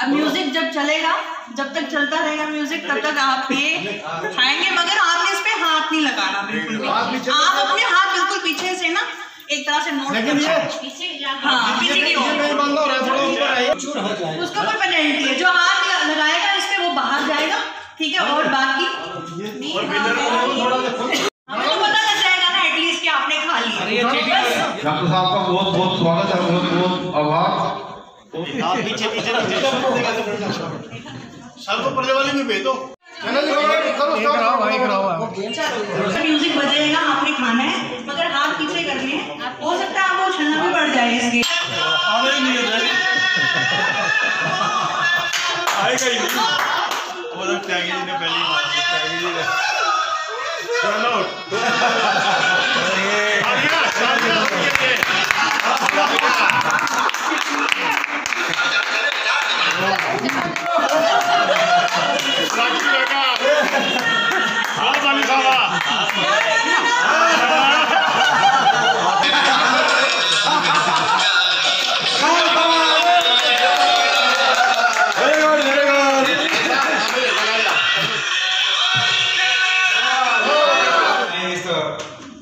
अब म्यूजिक जब चलेगा, जब तक चलता रहेगा म्यूजिक तब तक आप ये खाएंगे, मगर आपने इस पे हाथ नहीं लगाना बिल्कुल भी। आप अपने हाथ बिल्कुल पीछे से ना एक तरह से नोट कर पीछे की ओर, उसका कोई पेनल्टी है। जो हाथ लगाएगा इस पे वो बाहर जाएगा, ठीक है। और बाकी हमको पता लग जाएगा ना एटलीस्ट कि आपने खा लिया। डॉक्टर साहब का बहुत बहुत स्वागत है, बहुत बहुत आभार। पीछे सर को पर्दे वाले में भेज दो। म्यूजिक बजेगा, आपने खाना है मगर हाथ पीछे करने हैं। हो सकता है आपको उछलना भी पड़ जाए इसके। आएगा ही नहीं वो लोग, त्यागी जी ने पहले मार दी। त्यागी जी ने चलो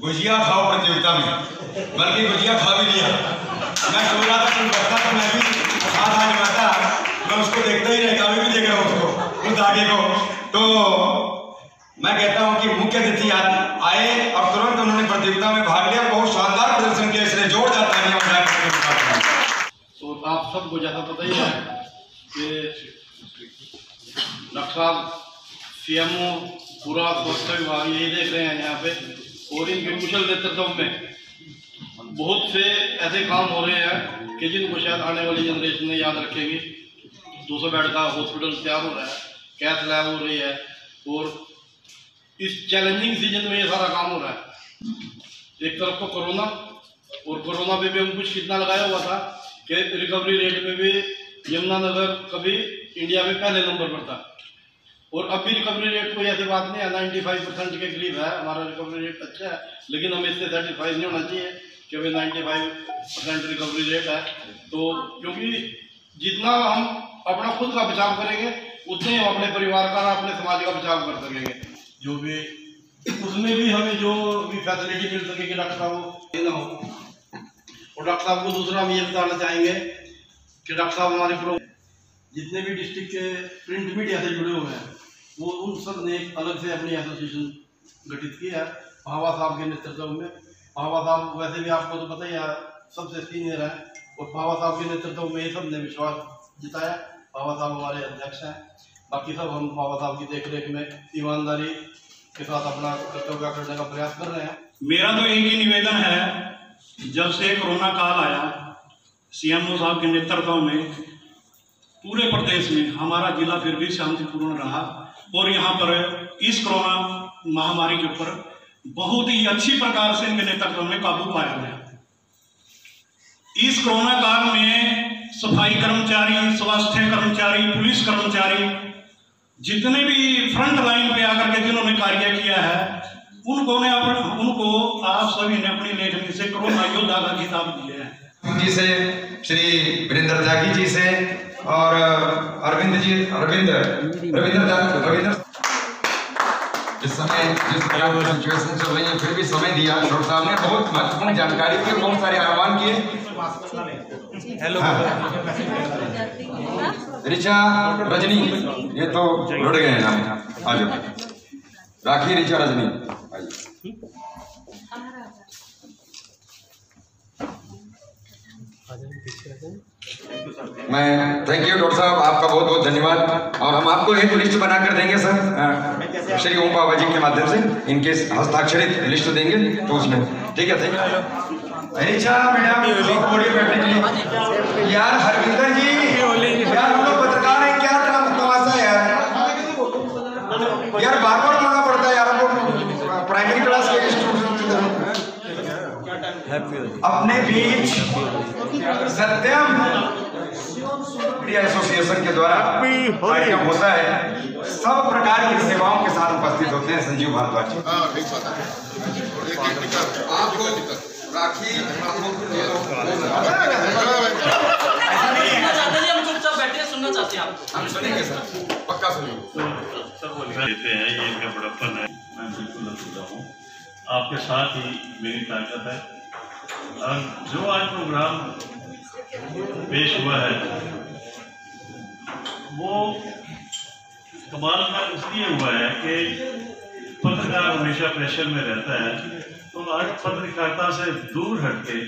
गुजिया खाओ प्रतियोगिता में, बल्कि गुजिया खा भी लिया। मैं सो रहा था, कुछ बचता तो मैं भी हाथ जमाता, मैं उसको देखता ही रहता, अभी भी देख रहा हूँ उसको, उस आगे को। तो मैं कहता हूँ कि मुख्य अतिथि आए और तुरंत उन्होंने प्रतियोगिता में भाग लिया, बहुत शानदार प्रदर्शन किया, इसलिए जोर जाता है। तो आप सबको जैसा पता ही है कि डॉक्टर साहब CMO पूरा स्वास्थ्य विभाग यही देख रहे हैं यहाँ पे, और इनके कुशल नेतृत्व में बहुत से ऐसे काम हो रहे हैं कि जिनको शायद आने वाली जनरेशन में याद रखेंगे। 200 बेड का हॉस्पिटल तैयार हो रहा है, कैथ लैब हो रही है, और इस चैलेंजिंग सीजन में ये सारा काम हो रहा है। एक तरफ तो कोरोना, और कोरोना पे भी हम कुछ कितना लगाया हुआ था कि रिकवरी रेट में भी यमुनानगर कभी इंडिया में पहले नंबर पर था, और अब भी रिकवरी रेट कोई ऐसी बात नहीं है, 95% के करीब है हमारा रिकवरी रेट। अच्छा है, लेकिन हमें इससे सेटिस्फाई नहीं होना चाहिए कि अभी 95% रिकवरी रेट है। तो क्योंकि जितना हम अपना खुद का बचाव करेंगे उतने हम अपने परिवार का और अपने समाज का बचाव कर सकेंगे। जो भी उसमें भी हमें जो भी फैसिलिटी मिल सके कि डॉक्टर साहब को देना हो। और डॉक्टर साहब को दूसरा हम ये बताना चाहेंगे कि डॉक्टर साहब हमारे जितने भी डिस्ट्रिक्ट के प्रिंट मीडिया से जुड़े हुए हैं, वो उन सब ने एक अलग से अपनी एसोसिएशन गठित की है भावा साहब के नेतृत्व में। भावा साहब वैसे भी आपको तो पता ही है सबसे सीनियर है, और भावा साहब के नेतृत्व में ये सब ने विश्वास जिताया। भावा साहब हमारे अध्यक्ष हैं, बाकी सब हम भावा साहब की देखरेख में ईमानदारी के साथ अपना कर्तव्य करने का प्रयास कर रहे हैं। मेरा तो एक ही निवेदन है, जब से कोरोना काल आया CMO साहब के नेतृत्व में पूरे प्रदेश में हमारा जिला फिर भी शांतिपूर्ण रहा, और यहाँ पर इस कोरोना महामारी के ऊपर बहुत ही अच्छी प्रकार से इनके नेतृत्व में काबू पाया गया। इस कोरोना काल में सफाई कर्मचारी, स्वास्थ्य कर्मचारी, पुलिस कर्मचारी, जितने भी फ्रंट लाइन पे आकर के जिन्होंने कार्य किया है, उनको आप सभी ने अपनी लेखनी से कोरोना योद्धा का खिताब दिया है। जी से, श्री वीरेंद्र त्यागी जी से, और रविंद्र इस समय जिस तरह की सिचुएशन चल रही है, फिर भी समय दिया। डॉक्टर साहब ने बहुत महत्वपूर्ण जानकारी दी, बहुत सारे आह्वान किए। हेलो ऋचा रजनी, ये तो जुड़ गए हैं नाम, आ जाओ। राखी ऋचा रजनी, मैं थैंक यू डॉक्टर साहब, आपका बहुत बहुत धन्यवाद। और हम आपको एक लिस्ट बनाकर देंगे सर, श्री ओम बाबा जी के माध्यम से इनके हस्ताक्षरित लिस्ट देंगे, तो उसमें ठीक है। थैंक यू ऋचा मैडम, बैठने के लिए। यार हरविंदर जी, यार हम लोग पत्रकार हैं, क्या तमाशा है यार, बार बार बोलना पड़ता है यार हमको। प्राइमरी क्लास के स्टूडेंट अपने बीच सत्यम एसोसिएशन के द्वारा कार्यक्रम होता है, सब प्रकार की सेवाओं के साथ उपस्थित होते हैं संजीव भारद्वाज। आपको राखी हम चुपचाप बैठे सुनना चाहते हैं आप? हम सुनेंगे सर, पक्का सुनेंगे। तो सब लेते हैं, ये इनका बड़प्पन है, मैं बिल्कुल अधूरा हूँ। आपके साथ ही मेरी ताकत है। और जो आज प्रोग्राम पेश हुआ है वो कमाल का इसलिए हुआ है कि पत्रकार हमेशा प्रेशर में रहता है, तो आज पत्रकारिता से दूर हटके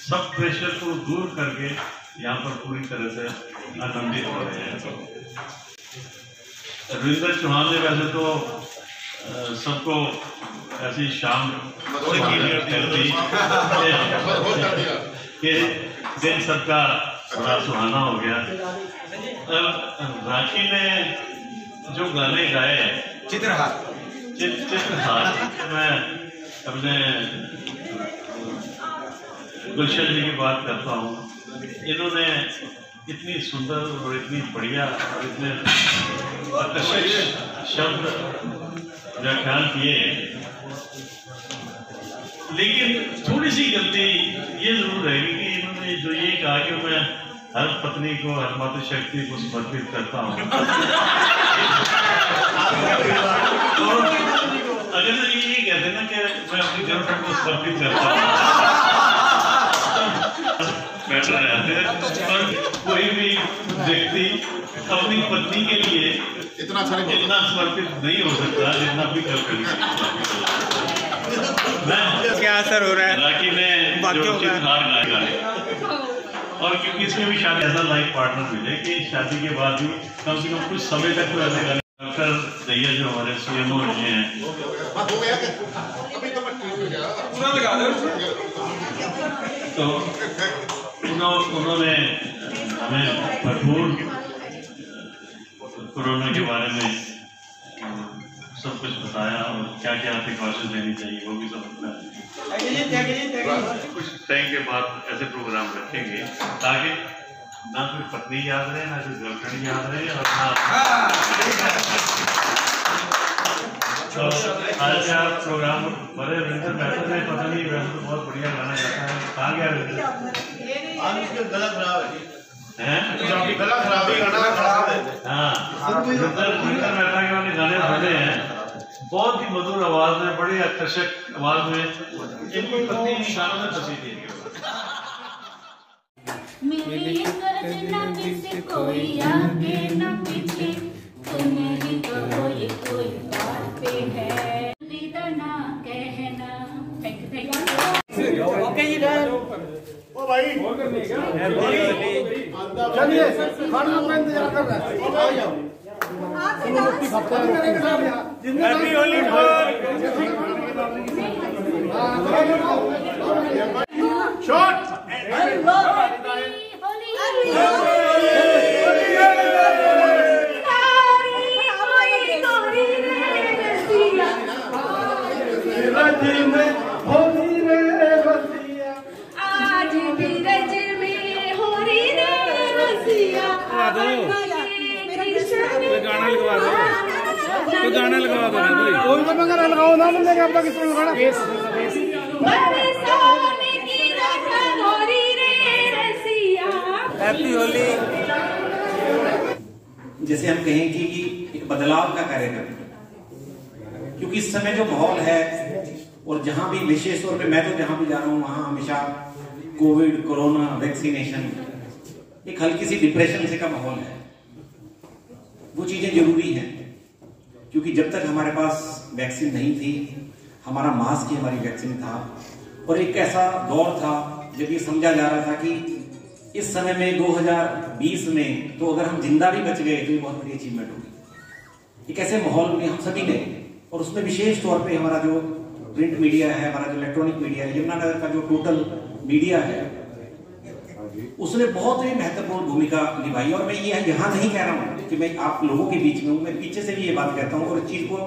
सब प्रेशर को दूर करके यहाँ पर पूरी तरह से आनंदित हो रहे हैं। रविंद्र चौहान ने वैसे तो सबको ऐसी शाम कर दी कि दिन सबका बड़ा सुहाना हो गया। राखी ने जो गाने गाए, चित्रहार, मैं अपने गुलशन जी की बात करता हूँ। इन्होंने इतनी सुंदर और इतनी बढ़िया और इतने आकर्षक शब्द व्याख्यान किए, लेकिन थोड़ी सी गलती ये जरूर रहेगी कि इन्होंने जो ये कहा कि मैं हर पत्नी को, हर मातृशक्ति को समर्पित करता हूँ। अगर ये कहते ना कि मैं अपनी गर्लफ्रेंड को समर्पित करता हूँ, बैठा रहते हैं। और कोई भी व्यक्ति अपनी पत्नी के लिए इतना समर्पित नहीं हो सकता जितना अपनी गर्लफ्रेंड। क्या असर हो रहा है राखी ने जो चित्रहार गाए, और क्योंकि इसमें भी शायद ऐसा लाइफ पार्टनर मिले कि शादी के बाद भी कम से कम कुछ समय तक तो ऐसे गाने। डॉक्टर दैया जो हमारे सीएमओ हैं, तो उन्होंने हमें भरपूर कोरोना के बारे में सब कुछ बताया और क्या क्या प्रिकॉशन लेनी चाहिए वो भी सब बताया। कुछ टाइम के बाद ऐसे प्रोग्राम रखेंगे ताकि ना कोई पत्नी याद रहे, ना कोई गर्लफ्रेंड याद रहे, और ना तो आज का प्रोग्राम बड़े रविंद्र बैठे थे, पता नहीं वैसे तो बहुत बढ़िया गाना गाता है। कहाँ गया रविंद्र? गला खराब है, गला खराब है। हाँ, रविंद्र मेहता के वाले गाने सुने हैं, बहुत ही मधुर आवाज में, बड़ी आकर्षक आवाज में। इनकी पत्नी इन गानों में फंसी थी। मेरी गर्जना किसी कोई आगे न पीछे, तुम्हें ही तो ये कोई बात पे है, विदा ना कहना। ओके जी डन। ओ भाई चलिए, खाना का इंतजार कर रहा है। आ जाओ, हैप्पी होली बोल। शॉट आज भी रज में होली रे रसिया। गाना लगवा दो, तो गाना लगवा दो ना कोई तो मैं गाना लगाओ ना, मैंने कहा किस पे गाना हैप्पी होली। जैसे हम कहें कि एक बदलाव का कार्यक्रम, क्योंकि इस समय जो माहौल है और जहां भी विशेष तौर पे मैं तो जहां भी जा रहा हूं वहां हमेशा कोविड, कोरोना, वैक्सीनेशन, एक हल्की सी डिप्रेशन से का माहौल है। वो चीजें जरूरी हैं, क्योंकि जब तक हमारे पास वैक्सीन नहीं थी, हमारा मास्क ही हमारी वैक्सीन था। और एक ऐसा दौर था जब ये समझा जा रहा था कि इस समय में 2020 में तो अगर हम जिंदा भी बच गए तो ये बहुत बड़ी अचीवमेंट होगी। एक ऐसे माहौल में हम सभी ने, और उसमें विशेष तौर पे हमारा जो प्रिंट मीडिया है, हमारा जो इलेक्ट्रॉनिक मीडिया है, यमुनानगर का जो टोटल मीडिया है, उसने बहुत ही महत्वपूर्ण भूमिका निभाई। और मैं ये यहाँ नहीं कह रहा हूँ कि मैं आप लोगों के बीच में हूँ, मैं पीछे से भी ये बात कहता हूँ और इस चीज को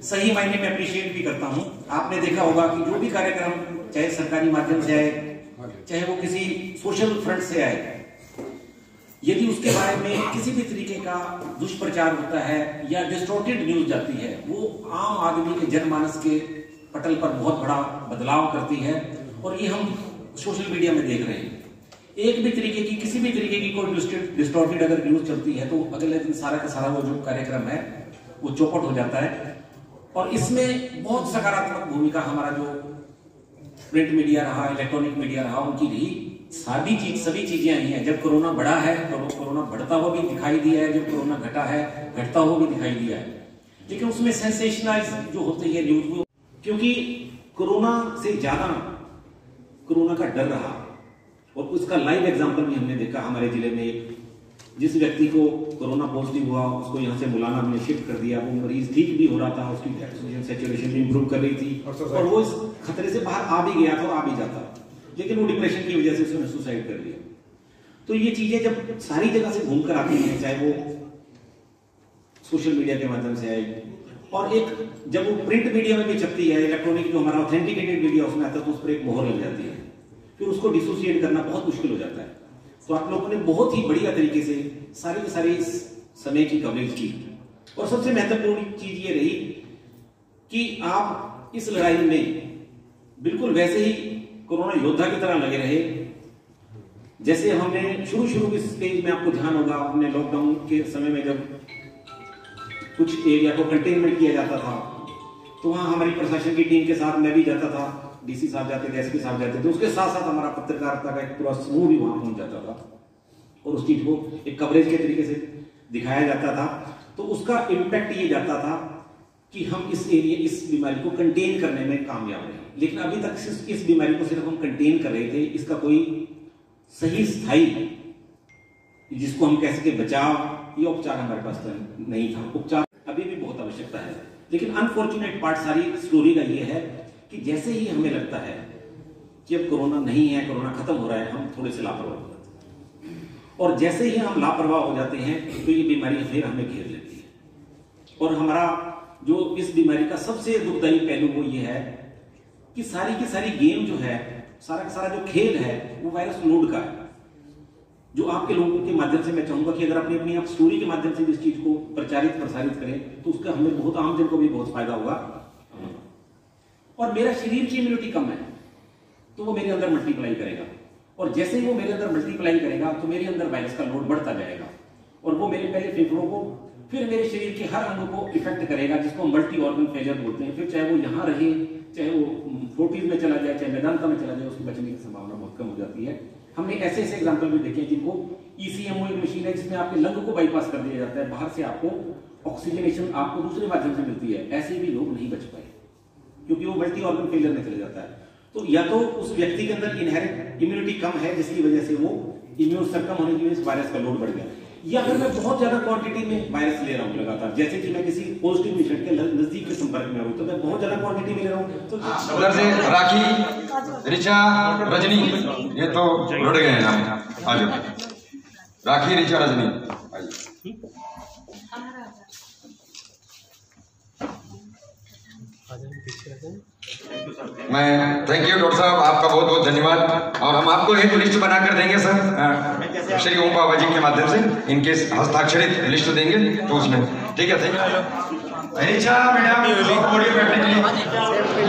सही मायने में अप्रिशिएट भी करता हूँ। आपने देखा होगा कि जो भी कार्यक्रम चाहे सरकारी माध्यम से आए, चाहे वो किसी सोशल फ्रंट से आए, यदि उसके बारे में किसी भी तरीके का दुष्प्रचार होता है या डिस्टॉर्टेड न्यूज जाती है, वो आम आदमी के जनमानस के पटल पर बहुत बड़ा बदलाव करती है। और ये हम सोशल मीडिया में देख रहे हैं। एक भी तरीके की, किसी भी तरीके की कोई डिस्टॉर्टेड अगर न्यूज चलती है तो अगले दिन सारा का सारा वो जो कार्यक्रम है वो चौपट हो जाता है। और इसमें बहुत सकारात्मक भूमिका हमारा जो प्रिंट मीडिया रहा, इलेक्ट्रॉनिक मीडिया रहा, उनकी रही। सभी चीजें आई हैं। जब कोरोना बढ़ा है तो कोरोना बढ़ता हुआ भी दिखाई दिया है, जब कोरोना घटा है घटता हुआ भी दिखाई दिया है। लेकिन उसमें सेंसेशनलाइज जो होती है न्यूज वो, क्योंकि कोरोना से ज्यादा कोरोना का डर रहा और उसका लाइव एग्जांपल भी हमने देखा। हमारे जिले में जिस व्यक्ति को कोरोना पॉजिटिव हुआ उसको यहाँ से मुलाना में शिफ्ट कर दिया, वो मरीज ठीक भी हो रहा था, उसकी ऑक्सीजन सैचुरेशन भी इंप्रूव कर रही थी और वो इस खतरे से बाहर आ भी गया था और आ भी जाता, लेकिन वो डिप्रेशन की वजह से उसने सुसाइड कर लिया। तो ये चीजें जब सारी जगह से घूम कर आती हैं, चाहे वो सोशल मीडिया के माध्यम से आए और एक जब वो प्रिंट मीडिया में भी छपती है, इलेक्ट्रॉनिक जो हमारा ऑथेंटिकेटेड मीडिया उसमें आता है तो उस पर एक मोहर लग जाती है, फिर उसको डिसोसिएट करना बहुत मुश्किल हो जाता है। तो आप लोगों ने बहुत ही बढ़िया तरीके से सारी इस समय की कवरेज की और सबसे महत्वपूर्ण चीज ये रही कि आप इस लड़ाई में बिल्कुल वैसे ही कोरोना योद्धा की तरह लगे रहे जैसे हमने शुरू के स्टेज में, आपको ध्यान होगा हमने लॉकडाउन के समय में जब कुछ एरिया को कंटेनमेंट किया जाता था तो वहां हमारी प्रशासन की टीम के साथ मैं भी जाता था, डीसी साहब जाते थे, एसपी साहब जाते थे, उसके साथ साथ हमारा पत्रकारिता का एक पूरा समूह भी वहां पहुंच जाता था और उस चीज को एक कवरेज के तरीके से दिखाया जाता था। तो उसका इम्पैक्ट ये जाता था कि हम इस बीमारी को कंटेन करने में कामयाब रहे। लेकिन अभी तक इस बीमारी को सिर्फ हम कंटेन कर रहे थे, इसका कोई सही स्थायी जिसको हम कह सके बचाव या उपचार हमारे पास नहीं था। उपचार अभी भी बहुत आवश्यकता है, लेकिन अनफॉर्चुनेट पार्ट सारी स्टोरी का ये है कि जैसे ही हमें लगता है कि अब कोरोना नहीं है, कोरोना खत्म हो रहा है, हम थोड़े से लापरवाह हो जाते हैं और जैसे ही हम लापरवाह हो जाते हैं तो ये बीमारी फिर हमें घेर लेती है। और हमारा जो इस बीमारी का सबसे दुखदायी पहलू वो ये है कि सारी की सारी गेम जो है, सारा का सारा जो खेल है वो वायरस लोड का है, जो आपके लोगों के माध्यम से मैं चाहूंगा कि अगर अपनी आप स्टोरी के माध्यम से इस चीज को प्रसारित करें तो उसका हमें बहुत आम जन को भी बहुत फायदा होगा। और मेरा शरीर की इम्यूनिटी कम है तो वो मेरे अंदर मल्टीप्लाई करेगा और जैसे ही वो मेरे अंदर मल्टीप्लाई करेगा तो मेरे अंदर वायरस का लोड बढ़ता जाएगा और वो मेरे पहले फेफड़ों को फिर मेरे शरीर के हर अंग को इफेक्ट करेगा, जिसको मल्टी ऑर्गन फेलियर बोलते हैं। फिर चाहे वो यहाँ रहे, चाहे वो 40s में चला जाए, चाहे मैदानता में चला जाए, उसके बचने की संभावना बहुत कम हो जाती है। हमने ऐसे एग्जाम्पल भी देखे जिनको ECMO एक मशीन है जिसमें आपके लंग को बाईपास कर दिया जाता है, बाहर से आपको ऑक्सीजनेशन आपको दूसरे माध्यम से मिलती है। ऐसे भी लोग नहीं बच पाए क्योंकि वो मल्टी ऑर्गन फेलियर में चले जाता है। तो या तो उस व्यक्ति के अंदर इनहेरेंट इम्यूनिटी कम है जिसकी वजह से वो इम्यून सिस्टम कम होने की वजह से वायरस का लोड बढ़ गया, या फिर मैं बहुत ज्यादा क्वांटिटी में वायरस ले रहा हूँ लगातार, जैसे कि मैं किसी पॉजिटिव पेशेंट के नजदीक के संपर्क में हूँ तो मैं बहुत ज्यादा क्वांटिटी में ले रहा हूँ। तो उधर से राखी, ऋचा, रजनी, ये तो जुड़ गए हैं नाम। आ जाओ, राखी, ऋचा, रजनी। मैं थैंक यू डॉक्टर साहब, आपका बहुत बहुत धन्यवाद। और हम आपको एक लिस्ट बनाकर देंगे सर, श्री ओम बाबा जी के माध्यम से इनके हस्ताक्षरित लिस्ट देंगे तो उसमें, ठीक है। Thank you Richa madam, body बैठने के लिए।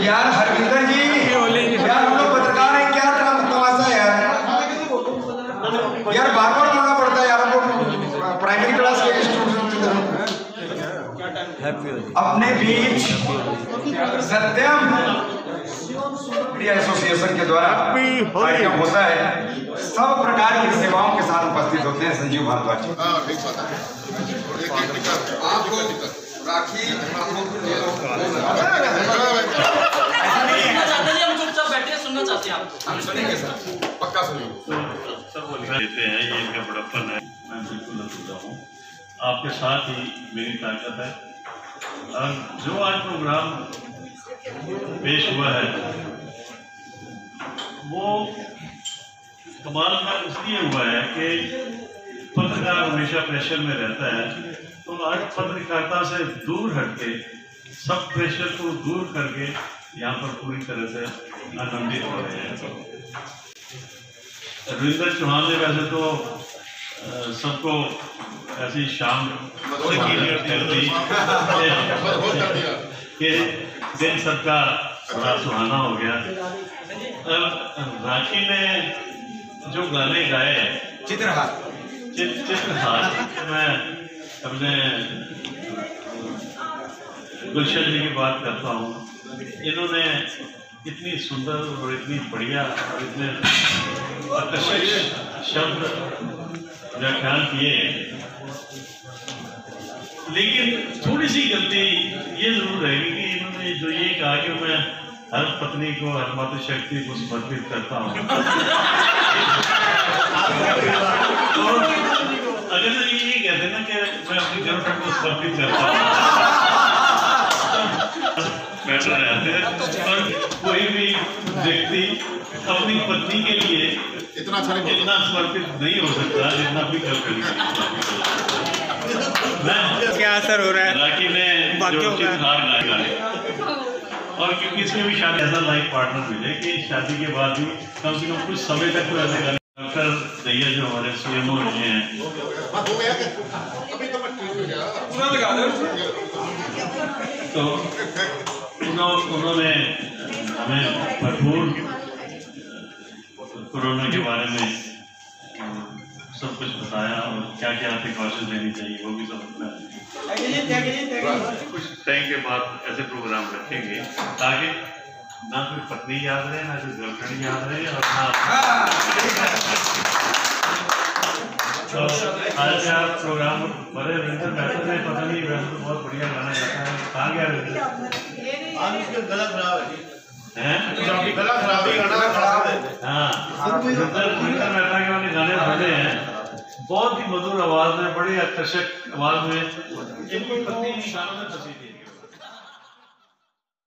यार हरविंदर जी, यार हम लोग पत्रकार हैं, क्या तमाशा है यार बार बार बोलना पड़ता है यार हमको। प्राइमरी क्लास के स्टूडेंट अपने बीच सत्यम मीडिया एसोसिएशन के द्वारा कार्यक्रम होता है, सब प्रकार की सेवाओं के साथ उपस्थित होते हैं संजीव भारद्वाज। आपको राखी सुनना चाहते हैं, हम सुनेंगे सर, पक्का सुनेंगे। लेते हैं, ये इनका बड़प्पन है, मैं बिल्कुल न हूँ, आपके साथ ही मेरी ताकत है। और जो आज प्रोग्राम पेश हुआ है वो कमाल का इसलिए हुआ है कि पत्रकार हमेशा प्रेशर में रहता है, तो आज पत्रकारिता से दूर हटके सब प्रेशर को दूर करके यहाँ पर पूरी तरह से आनंदित हो रहे हैं। रविंदर चौहान ने वैसे तो सबको ऐसी शाम कि दिन सबका बड़ा सुहाना हो गया। राखी ने जो गाने गाए चित्रहार मैं अपने गुलशन जी की बात करता हूँ। इन्होंने इतनी सुंदर और इतनी बढ़िया और इतने आकर्षक शब्द व्याख्यान किए, लेकिन थोड़ी सी गलती ये जरूर रहेगी कि इन्होंने जो ये कहा कि मैं हर पत्नी को, हर मातृशक्ति को समर्पित करता हूँ। और अगर ये कहते ना कि मैं अपनी गर्लफ्रेंड को समर्पित करता हूँ बैठा रहते हैं, और कोई भी व्यक्ति अपनी पत्नी के लिए इतना समर्पित नहीं हो सकता जितना अपनी गर्लफ्रेंड। क्या असर हो रहा है राखी ने जो चित्रहार गाया, और क्योंकि इसमें भी शायद ऐसा लाइफ पार्टनर मिले कि शादी के बाद भी कम से कम कुछ समय तक तो ऐसे गाने। डॉक्टर दैया जो हमारे सीएमओ हैं, तो उन्होंने हमें भरपूर कोरोना के बारे में सब कुछ बताया और क्या क्या प्रिकॉशन लेनी चाहिए वो भी सब बताया। कुछ टाइम के बाद ऐसे प्रोग्राम रखेंगे ताकि ना कोई पत्नी याद रहे, ना कोई गर्लफ्रेंड याद रहे, और तो आज का प्रोग्राम बड़े रविंद्र महतो ने, पता नहीं रविंद्र बहुत बढ़िया गाना गाता है, कहाँ गया रविंद्र? आज उसका गला खराब है, गला खराब है। हाँ, रविंद्र महता के वाले गाने सुने हैं, बहुत ही मधुर आवाज में, बड़ी आकर्षक आवाज में, इनकी पत्नी गानों में फंसी थी।